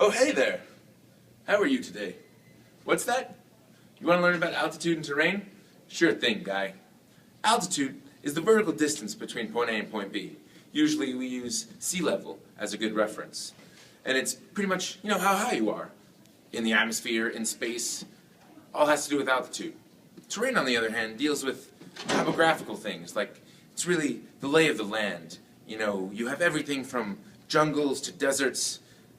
Oh, hey there. How are you today? What's that? You want to learn about altitude and terrain? Sure thing, guy. Altitude is the vertical distance between point A and point B. Usually we use sea level as a good reference. And it's pretty much, how high you are. In the atmosphere, in space, all has to do with altitude. Terrain, on the other hand, deals with topographical things, like it's really the lay of the land. You have everything from jungles to deserts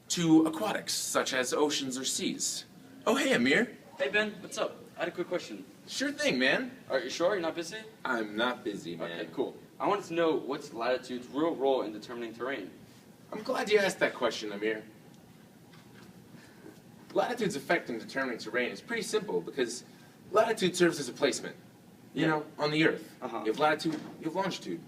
to aquatics, such as oceans or seas. Oh, hey, Amir. Hey, Ben, what's up? I had a quick question. Sure thing, man. Are you sure you're not busy? I'm not busy, man. Okay, cool. I wanted to know what's latitude's real role in determining terrain. I'm glad you asked that question, Amir. Latitude's effect in determining terrain is pretty simple because latitude serves as a placement, on the Earth. Uh-huh. You have latitude, you have longitude.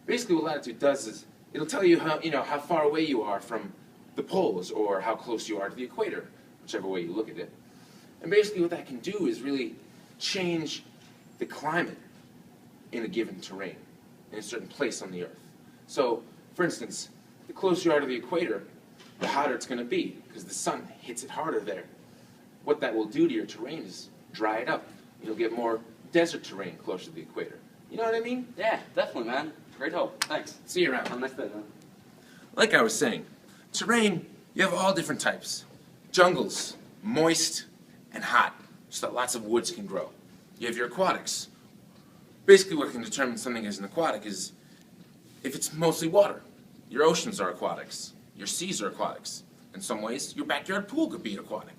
Basically what latitude does is it'll tell you how far away you are from the poles or how close you are to the equator, whichever way you look at it. And basically what that can do is really change the climate in a given terrain, in a certain place on the Earth. So, for instance, the closer you are to the equator, the hotter it's going to be, because the sun hits it harder there. What that will do to your terrain is dry it up. You'll get more desert terrain closer to the equator. You know what I mean? Yeah, definitely, man. Great help. Thanks. See you around. Have a nice day, man. Like I was saying, terrain, you have all different types. Jungles, moist and hot, so that lots of woods can grow. You have your aquatics. Basically what can determine something as an aquatic is if it's mostly water. Your oceans are aquatics. Your seas are aquatics. In some ways, your backyard pool could be an aquatic.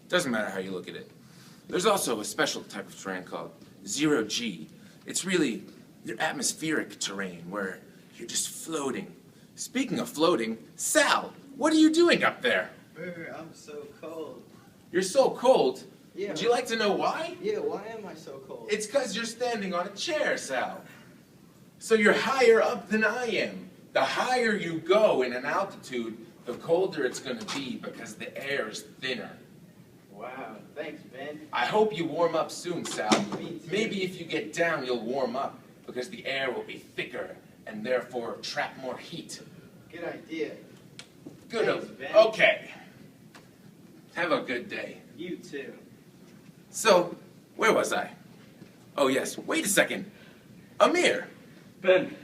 Doesn't matter how you look at it. There's also a special type of terrain called zero G. It's really your atmospheric terrain where you're just floating. Speaking of floating, Sal, what are you doing up there? Brr, I'm so cold. You're so cold. Yeah. Would you like to know why? Yeah, why am I so cold? It's because you're standing on a chair, Sal. So you're higher up than I am. The higher you go in an altitude, the colder it's going to be because the air is thinner. Wow, thanks, Ben. I hope you warm up soon, Sal. Me too. Maybe if you get down, you'll warm up because the air will be thicker and therefore trap more heat. Good idea. Good. Thanks, Ben. Okay. Have a good day. You too. So, where was I? Oh yes, wait a second. Amir, Ben,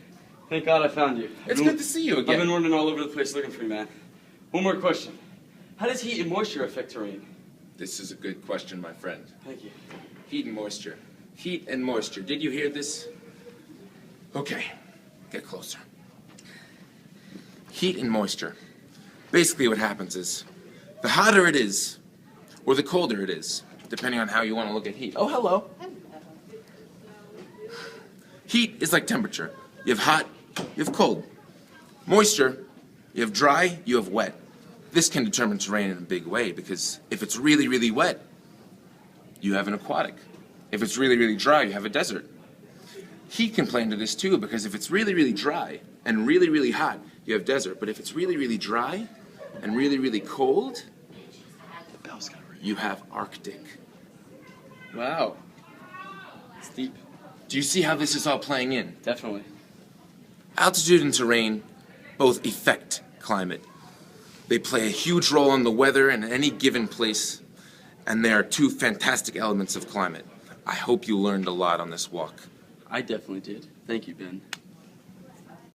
thank God I found you. it's good to see you I've been again. wandering all over the place looking for you, man. One more question. How does heat and moisture affect terrain? This is a good question, my friend. Thank you. Heat and moisture. Heat and moisture. Did you hear this? Okay, get closer. Heat and moisture. Basically what happens is, the hotter it is, or the colder it is, depending on how you want to look at heat. Oh, hello. Heat is like temperature. You have hot, you have cold. Moisture, you have dry, you have wet. This can determine terrain in a big way because if it's really, really wet, you have an aquatic. If it's really, really dry, you have a desert. Heat can play into this too because if it's really, really dry and really, really hot, you have desert. But if it's really, really dry and really, really cold, you have Arctic. Wow. It's deep. Do you see how this is all playing in? Definitely. Altitude and terrain both affect climate. They play a huge role in the weather in any given place, and they are two fantastic elements of climate. I hope you learned a lot on this walk. I definitely did. Thank you, Ben.